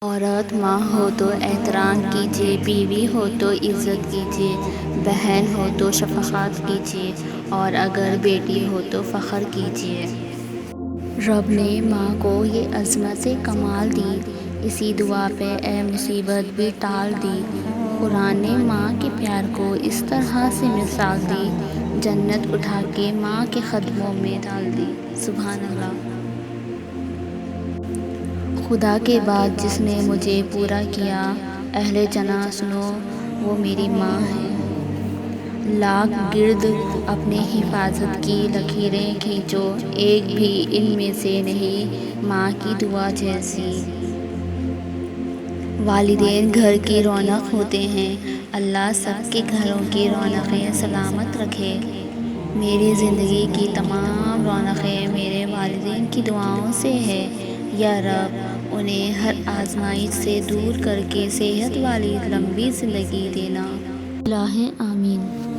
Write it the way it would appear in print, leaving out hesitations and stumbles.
عورت ماں ہو تو احترام کیجیے، بیوی ہو تو عزت کیجیے، بہن ہو تو شفقت کیجیے، اور اگر بیٹی ہو تو فخر کیجیے۔ رب نے ماں کو یہ عظمت کمال دی، اسی دعا پہ اے مصیبت بھی ٹال دی۔ قرآن نے ماں کے پیار کو اس طرح سے مثال دی، جنت اٹھا کے ماں کے قدموں میں ڈال دی۔ سبحان اللہ۔ خدا کے بعد جس نے مجھے پورا کیا، اہل جناں سنو وہ میری ماں ہے۔ لاکھ گرد اپنے حفاظت کی لکیریں کھینچو، ایک بھی ان میں سے نہیں ماں کی دعا جیسی۔ والدین گھر کی رونق ہوتے ہیں، اللہ سب کے گھروں کی رونقیں سلامت رکھے۔ میری زندگی کی تمام رونقیں میرے والدین کی دعاؤں سے ہے۔ یا رب انہیں ہر آزمائش سے دور کر کے صحت والی لمبی زندگی دینا۔ الہ آمین۔